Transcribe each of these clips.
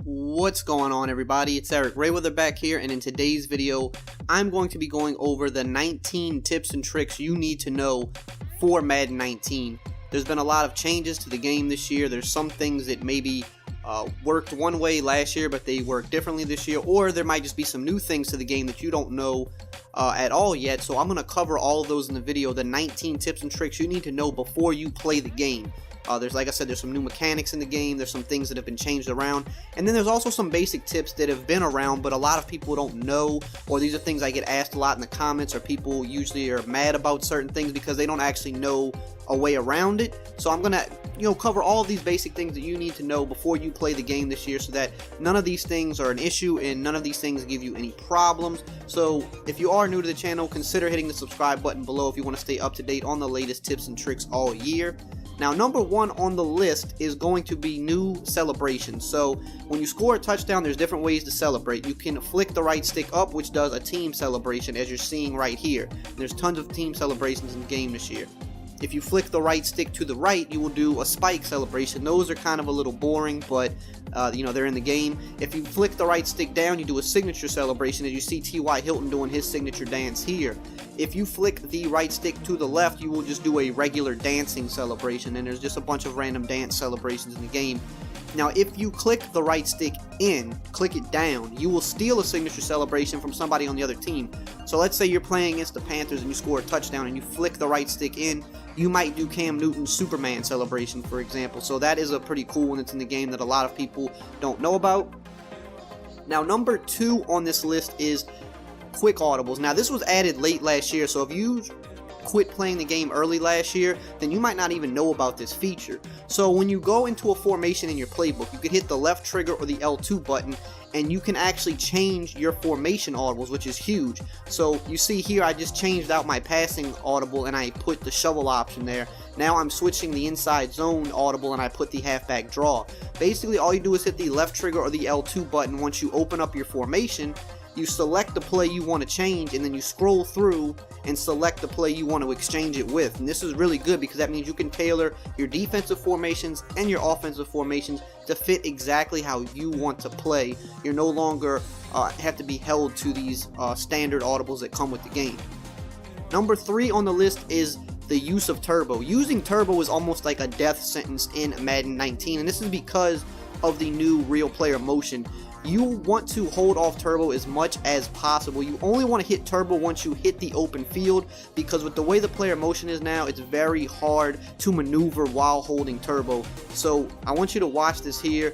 What's going on, everybody? It's EricRayweather back here, and in today's video I'm going to be going over the 19 tips and tricks you need to know for Madden 19. There's been a lot of changes to the game this year. There's some things that maybe worked one way last year but they work differently this year, or there might just be some new things to the game that you don't know at all yet. So I'm going to cover all of those in the video, the 19 tips and tricks you need to know before you play the game. Like I said, there's some new mechanics in the game, there's some things that have been changed around, and then there's also some basic tips that have been around but a lot of people don't know, or these are things I get asked a lot in the comments, or people usually are mad about certain things because they don't actually know a way around it. So I'm gonna cover all of these basic things that you need to know before you play the game this year, so that none of these things are an issue and none of these things give you any problems. So if you are new to the channel, consider hitting the subscribe button below if you want to stay up to date on the latest tips and tricks all year. Now, number one on the list is going to be new celebrations. So when you score a touchdown, there's different ways to celebrate. You can flick the right stick up, which does a team celebration, as you're seeing right here. There's tons of team celebrations in the game this year. If you flick the right stick to the right, you will do a spike celebration. Those are kind of a little boring, but they're in the game. If you flick the right stick down, you do a signature celebration, as you see T.Y. Hilton doing his signature dance here. If you flick the right stick to the left, you will just do a regular dancing celebration, and there's just a bunch of random dance celebrations in the game. Now, if you click the right stick in, click it down, you will steal a signature celebration from somebody on the other team. So let's say you're playing against the Panthers and you score a touchdown and you flick the right stick in, you might do Cam Newton's Superman celebration, for example. So that is a pretty cool one that's in the game that a lot of people don't know about. Now, number two on this list is quick audibles. Now, this was added late last year, so if you quit playing the game early last year, then you might not even know about this feature. So when you go into a formation in your playbook, you can hit the left trigger or the L2 button, and you can actually change your formation audibles, which is huge. So you see here, I just changed out my passing audible and I put the shovel option there. Now I'm switching the inside zone audible and I put the halfback draw. Basically, all you do is hit the left trigger or the L2 button once you open up your formation. You select the play you want to change, and then you scroll through and select the play you want to exchange it with. And this is really good because that means you can tailor your defensive formations and your offensive formations to fit exactly how you want to play. You're no longer have to be held to these standard audibles that come with the game. Number three on the list is the use of turbo. Using turbo is almost like a death sentence in Madden 19, and this is because of the new real player motion. You want to hold off turbo as much as possible. You only want to hit turbo once you hit the open field, because with the way the player motion is now, it's very hard to maneuver while holding turbo. So I want you to watch this here.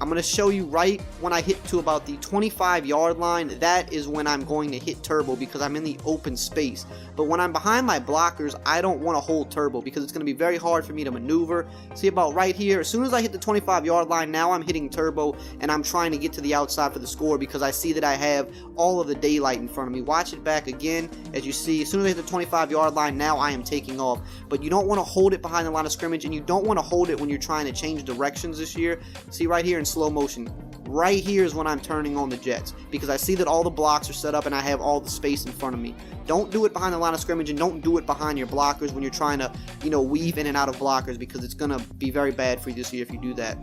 I'm going to show you right when I hit to about the 25-yard line. That is when I'm going to hit turbo because I'm in the open space. But when I'm behind my blockers, I don't want to hold turbo because it's going to be very hard for me to maneuver. See, about right here, as soon as I hit the 25-yard line, now I'm hitting turbo and I'm trying to get to the outside for the score because I see that I have all of the daylight in front of me. Watch it back again. As you see, as soon as I hit the 25-yard line, now I am taking off. But you don't want to hold it behind the line of scrimmage, and you don't want to hold it when you're trying to change directions this year. See right here in slow motion, right here is when I'm turning on the jets because I see that all the blocks are set up and I have all the space in front of me. Don't do it behind the line of scrimmage, and don't do it behind your blockers when you're trying to weave in and out of blockers, because it's gonna be very bad for you this year if you do that.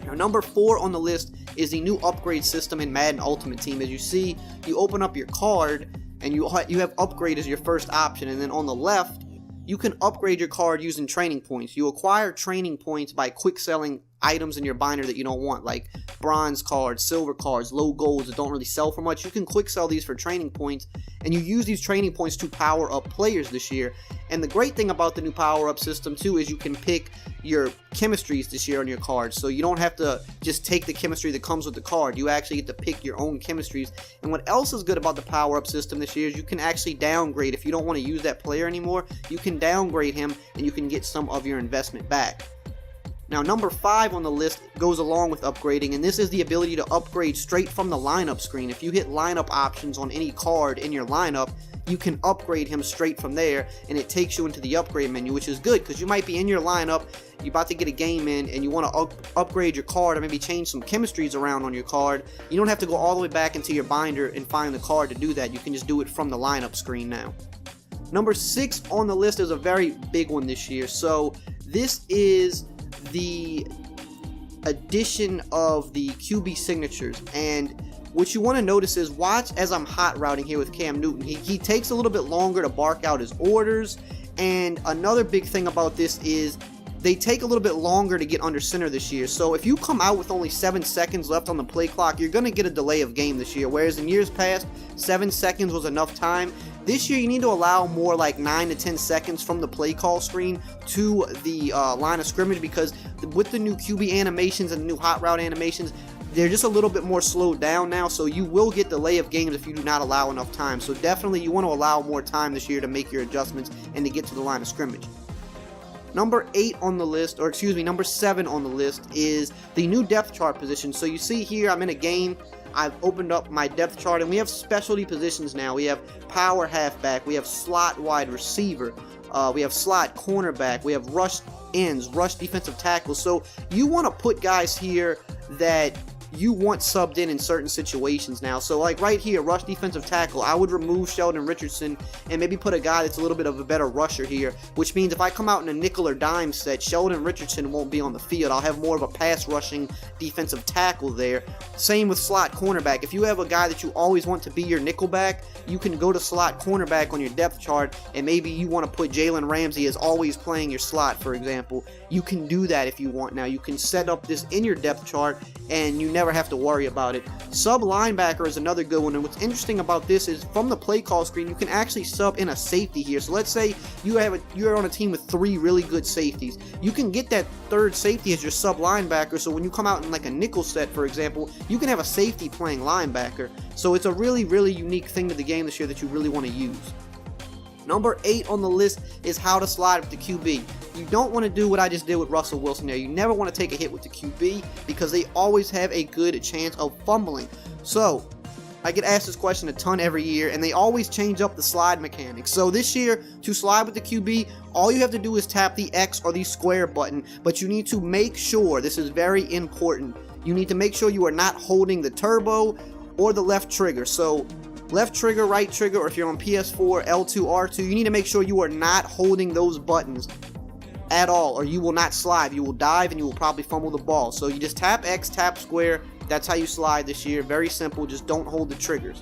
Now, number four on the list is the new upgrade system in Madden Ultimate Team. As you see, you open up your card and you have upgrade as your first option, and then on the left you can upgrade your card using training points. You acquire training points by quick selling items in your binder that you don't want, like bronze cards, silver cards, low golds that don't really sell for much. You can quick sell these for training points, and you use these training points to power up players this year. And the great thing about the new power up system too is you can pick your chemistries this year on your cards, so you don't have to just take the chemistry that comes with the card. You actually get to pick your own chemistries. And what else is good about the power up system this year is you can actually downgrade. If you don't want to use that player anymore, you can downgrade him and you can get some of your investment back. Now, number five on the list goes along with upgrading, and this is the ability to upgrade straight from the lineup screen. If you hit lineup options on any card in your lineup, you can upgrade him straight from there, and it takes you into the upgrade menu, which is good because you might be in your lineup, you're about to get a game in, and you want to upgrade your card or maybe change some chemistries around on your card. You don't have to go all the way back into your binder and find the card to do that. You can just do it from the lineup screen now. Number 6 on the list is a very big one this year. So this is the addition of the QB signatures. And what you want to notice is, watch as I'm hot routing here with Cam Newton. He takes a little bit longer to bark out his orders. And another big thing about this is they take a little bit longer to get under center this year. So if you come out with only 7 seconds left on the play clock, you're going to get a delay of game this year. Whereas in years past, 7 seconds was enough time. This year, you need to allow more like 9 to 10 seconds from the play call screen to the line of scrimmage, because with the new QB animations and the new hot route animations, they're just a little bit more slowed down now, so you will get delay of games if you do not allow enough time. So definitely you want to allow more time this year to make your adjustments and to get to the line of scrimmage. Number 8 on the list, or excuse me, number 7 on the list is the new depth chart position. So you see here, I'm in a game. I've opened up my depth chart, and we have specialty positions now. We have power halfback, we have slot wide receiver, we have slot cornerback, we have rush ends, rush defensive tackles. So you want to put guys here that you want subbed in certain situations now. So like right here, rush defensive tackle, I would remove Sheldon Richardson and maybe put a guy that's a little bit of a better rusher here, which means if I come out in a nickel or dime set, Sheldon Richardson won't be on the field. I'll have more of a pass rushing defensive tackle there. Same with slot cornerback. If you have a guy that you always want to be your nickel back, you can go to slot cornerback on your depth chart, and maybe you want to put Jalen Ramsey as always playing your slot, for example. You can do that if you want now. You can set up this in your depth chart, and you never have to worry about it. Sub linebacker is another good one, and what's interesting about this is from the play call screen, you can actually sub in a safety here. So let's say you're on a team with 3 really good safeties. You can get that third safety as your sub linebacker, so when you come out in like a nickel set, for example, you can have a safety playing linebacker. So it's a really, really unique thing to the game this year that you really want to use. Number 8 on the list is how to slide with the QB. You don't want to do what I just did with Russell Wilson there. You never want to take a hit with the QB because they always have a good chance of fumbling. So I get asked this question a ton every year, and they always change up the slide mechanics. So this year, to slide with the QB, all you have to do is tap the X or the square button, but you need to make sure, this is very important, you need to make sure you are not holding the turbo or the left trigger. So left trigger, right trigger, or if you're on PS4, L2, R2, you need to make sure you are not holding those buttons at all, or you will not slide. You will dive and you will probably fumble the ball. So you just tap X, tap square. That's how you slide this year. Very simple. Just don't hold the triggers.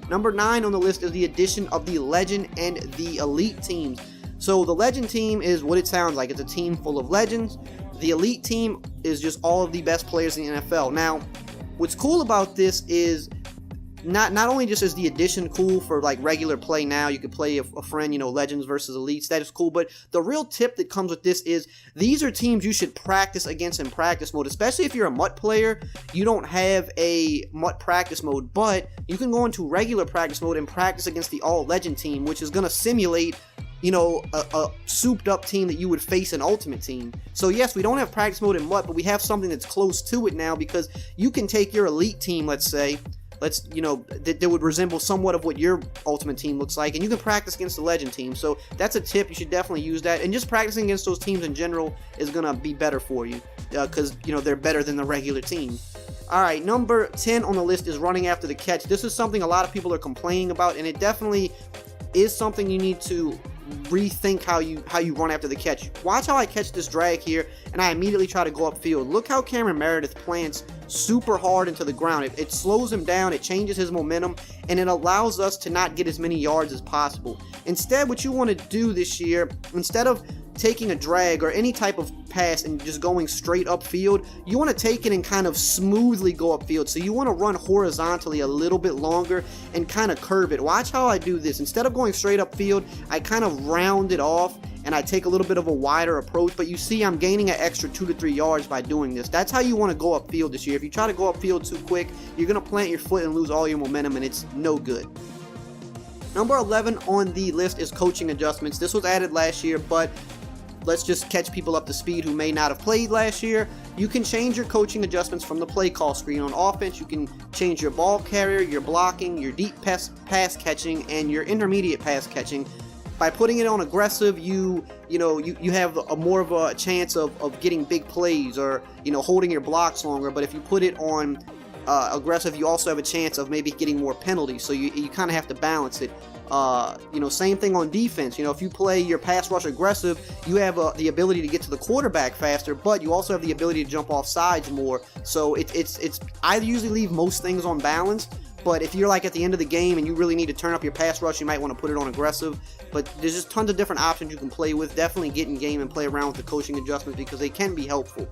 Number 9 on the list is the addition of the Legend and the Elite teams. So the Legend team is what it sounds like. It's a team full of legends. The Elite team is just all of the best players in the NFL. Now, what's cool about this is not only just is the addition cool for like regular play now, you could play a friend, legends versus elites, that is cool, but the real tip that comes with this is these are teams you should practice against in practice mode, especially if you're a MUT player. You don't have a MUT practice mode, but you can go into regular practice mode and practice against the all legend team, which is going to simulate a souped up team that you would face an ultimate team. So yes, we don't have practice mode in MUT, but we have something that's close to it now, because you can take your elite team, let's say, that would resemble somewhat of what your ultimate team looks like, and you can practice against the legend team. So that's a tip. You should definitely use that, and just practicing against those teams in general is going to be better for you, because they're better than the regular team. Alright, number 10 on the list is running after the catch. This is something a lot of people are complaining about, and it definitely is something you need to rethink how you run after the catch. Watch how I catch this drag here, and I immediately try to go upfield. Look how Cameron Meredith plants super hard into the ground. It slows him down, it changes his momentum, and it allows us to not get as many yards as possible. Instead, what you want to do this year, instead of taking a drag or any type of pass and just going straight upfield, you want to take it and kind of smoothly go upfield. So you want to run horizontally a little bit longer and kind of curve it. Watch how I do this. Instead of going straight upfield, I kind of round it off and I take a little bit of a wider approach, but you see I'm gaining an extra 2 to 3 yards by doing this. That's how you want to go upfield this year. If you try to go upfield too quick, you're going to plant your foot and lose all your momentum, and it's no good. Number 11 on the list is coaching adjustments. This was added last year, but let's just catch people up to speed who may not have played last year. You can change your coaching adjustments from the play call screen. On offense, you can change your ball carrier, your blocking, your deep pass catching, and your intermediate pass catching. By putting it on aggressive, you have a more of a chance of getting big plays, or holding your blocks longer. But if you put it on aggressive, you also have a chance of maybe getting more penalties. So you kind of have to balance it. Same thing on defense. If you play your pass rush aggressive, you have the ability to get to the quarterback faster, but you also have the ability to jump off sides more. So I usually leave most things on balance. But if you're like at the end of the game and you really need to turn up your pass rush, you might want to put it on aggressive. But there's just tons of different options you can play with. Definitely get in game and play around with the coaching adjustments because they can be helpful.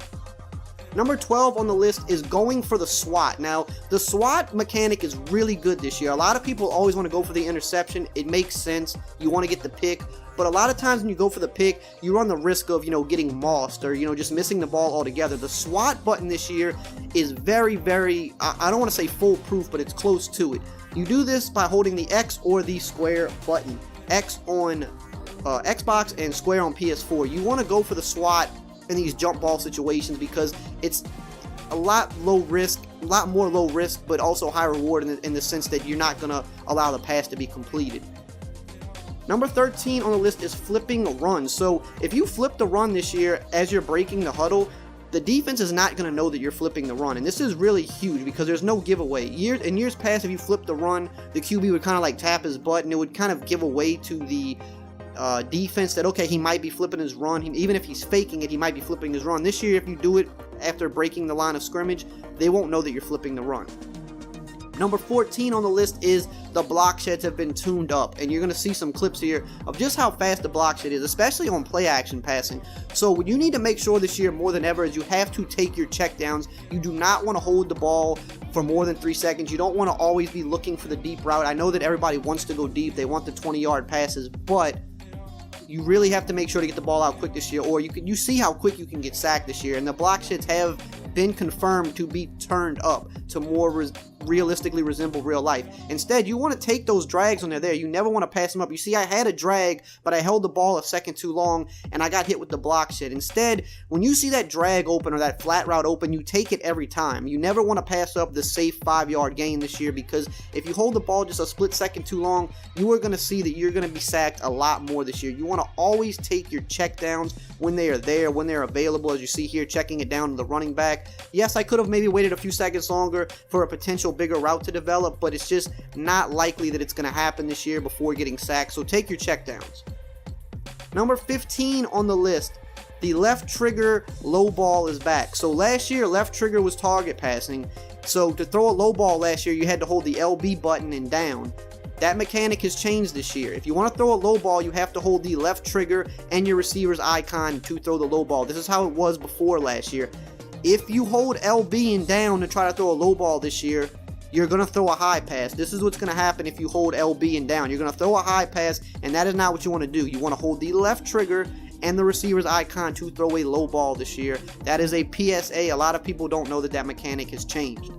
Number 12 on the list is going for the SWAT. Now, the SWAT mechanic is really good this year. A lot of people always want to go for the interception. It makes sense. You want to get the pick. But a lot of times when you go for the pick, you run the risk of, getting mossed or, just missing the ball altogether. The SWAT button this year is very, very, I don't want to say foolproof, but it's close to it. You do this by holding the X or the square button. X on Xbox and square on PS4. You want to go for the SWAT in these jump ball situations because it's a lot more low risk, but also high reward in the sense that you're not going to allow the pass to be completed. Number 13 on the list is flipping a run. So if you flip the run this year as you're breaking the huddle, the defense is not going to know that you're flipping the run. And this is really huge because there's no giveaway. In years past, if you flipped the run, the QB would kind of like tap his butt and it would kind of give away to the defense that, okay, he might be flipping his run. Even if he's faking it, he might be flipping his run. This year, if you do it after breaking the line of scrimmage, they won't know that you're flipping the run. Number 14 on the list is the block sheds have been tuned up, and you're going to see some clips here of just how fast the block shed is, especially on play action passing. So what you need to make sure this year more than ever is you have to take your checkdowns. You do not want to hold the ball for more than 3 seconds. You don't want to always be looking for the deep route. I know that everybody wants to go deep. They want the 20-yard passes, but you really have to make sure to get the ball out quick this year, or you see how quick you can get sacked this year. And the block sheds have been confirmed to be turned up to more realistically resemble real life. Instead, you want to take those drags when they're there. You never want to pass them up. You see, I had a drag, but I held the ball a second too long, and I got hit with the block shed. Instead, when you see that drag open or that flat route open, you take it every time. You never want to pass up the safe 5-yard gain this year, because if you hold the ball just a split second too long, you are going to see that you're going to be sacked a lot more this year. You want to always take your checkdowns when they are there, when they're available, as you see here, checking it down to the running back. Yes, I could have maybe waited a few seconds longer for a potential bigger route to develop, but it's just not likely that it's going to happen this year before getting sacked, so take your checkdowns. Number 15 on the list, the left trigger low ball is back. So last year, left trigger was target passing, so to throw a low ball last year, you had to hold the LB button and down. That mechanic has changed this year. If you want to throw a low ball, you have to hold the left trigger and your receiver's icon to throw the low ball. This is how it was before last year. If you hold LB and down to try to throw a low ball this year, you're going to throw a high pass. This is what's going to happen if you hold LB and down. You're going to throw a high pass, and that is not what you want to do. You want to hold the left trigger and the receiver's icon to throw a low ball this year. That is a PSA. A lot of people don't know that that mechanic has changed.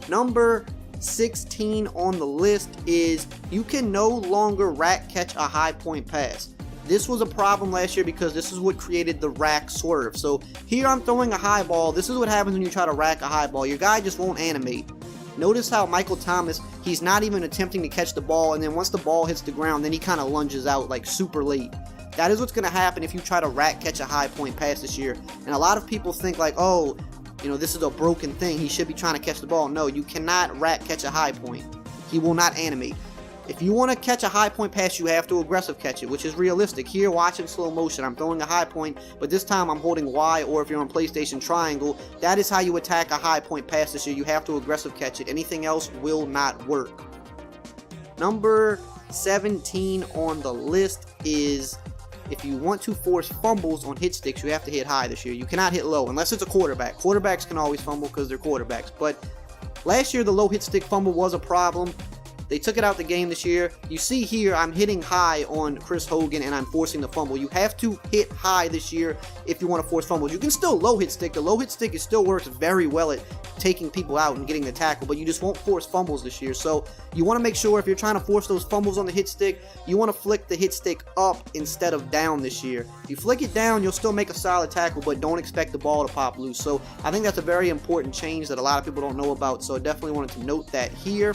Number 16 on the list is you can no longer rack catch a high point pass. This was a problem last year because this is what created the rack swerve. So here I'm throwing a high ball. This is what happens when you try to rack a high ball. Your guy just won't animate. Notice how Michael Thomas, he's not even attempting to catch the ball, and then once the ball hits the ground, then he kind of lunges out like super late. That is what's going to happen if you try to rack catch a high point pass this year. And a lot of people think like, oh, this is a broken thing. He should be trying to catch the ball. No, you cannot rack catch a high point. He will not animate. If you want to catch a high point pass, you have to aggressive catch it, which is realistic. Here, watch in slow motion. I'm throwing a high point, but this time I'm holding Y, or if you're on PlayStation, triangle. That is how you attack a high point pass this year. You have to aggressive catch it. Anything else will not work. Number 17 on the list is if you want to force fumbles on hit sticks, you have to hit high this year. You cannot hit low unless it's a quarterback. Quarterbacks can always fumble because they're quarterbacks, but last year the low hit stick fumble was a problem. They took it out the game this year. You see here, I'm hitting high on Chris Hogan and I'm forcing the fumble. You have to hit high this year if you want to force fumbles. You can still low hit stick. The low hit stick still works very well at taking people out and getting the tackle, but you just won't force fumbles this year. So you want to make sure if you're trying to force those fumbles on the hit stick, you want to flick the hit stick up instead of down this year. If you flick it down, you'll still make a solid tackle, but don't expect the ball to pop loose. So I think that's a very important change that a lot of people don't know about. So I definitely wanted to note that here.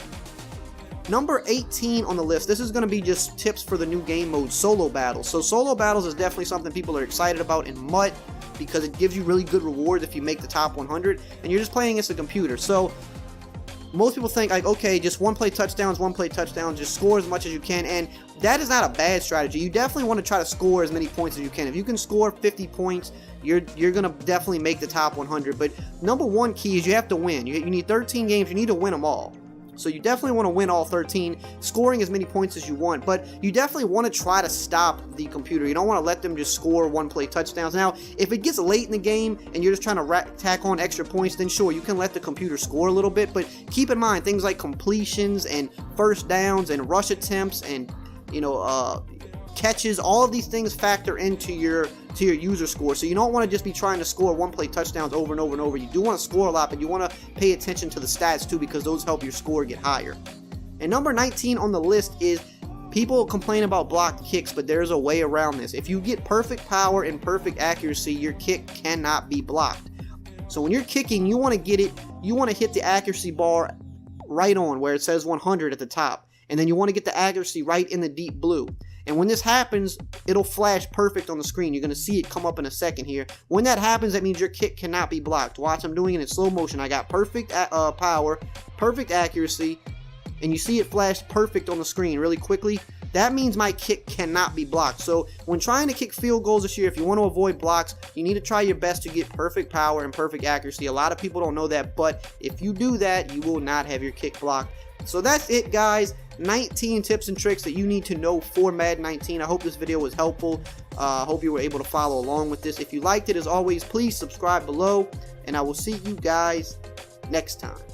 Number 18 on the list, this is going to be just tips for the new game mode, solo battles. So solo battles is definitely something people are excited about in MUT because it gives you really good rewards if you make the top 100 and you're just playing against a computer. So most people think like, okay, just one play touchdowns, just score as much as you can, and that is not a bad strategy. You definitely want to try to score as many points as you can. If you can score 50 points, you're gonna definitely make the top 100. But number one key is you have to win. You need 13 games. You need to win them all. So you definitely want to win all 13, scoring as many points as you want, but you definitely want to try to stop the computer. You don't want to let them just score one play touchdowns. Now, if it gets late in the game and you're just trying to tack on extra points, then sure, you can let the computer score a little bit, but keep in mind things like completions and first downs and rush attempts and, you know, catches, all of these things factor into your user score. So you don't want to just be trying to score one play touchdowns over and over and over. You do want to score a lot, but you want to pay attention to the stats too, because those help your score get higher. And number 19 on the list is, people complain about blocked kicks, but there's a way around this. If you get perfect power and perfect accuracy, your kick cannot be blocked. So when you're kicking, you want to get it, you want to hit the accuracy bar right on where it says 100 at the top, and then you want to get the accuracy right in the deep blue. And when this happens, it'll flash perfect on the screen. You're going to see it come up in a second here. When that happens, that means your kick cannot be blocked. Watch, I'm doing it in slow motion. I got perfect power, perfect accuracy, and you see it flash perfect on the screen really quickly. That means my kick cannot be blocked. So when trying to kick field goals this year, if you want to avoid blocks, you need to try your best to get perfect power and perfect accuracy. A lot of people don't know that, but if you do that, you will not have your kick blocked. So that's it, guys. 19 tips and tricks that you need to know for Madden 19. I hope this video was helpful. I hope you were able to follow along with this. If you liked it, as always, please subscribe below, and I will see you guys next time.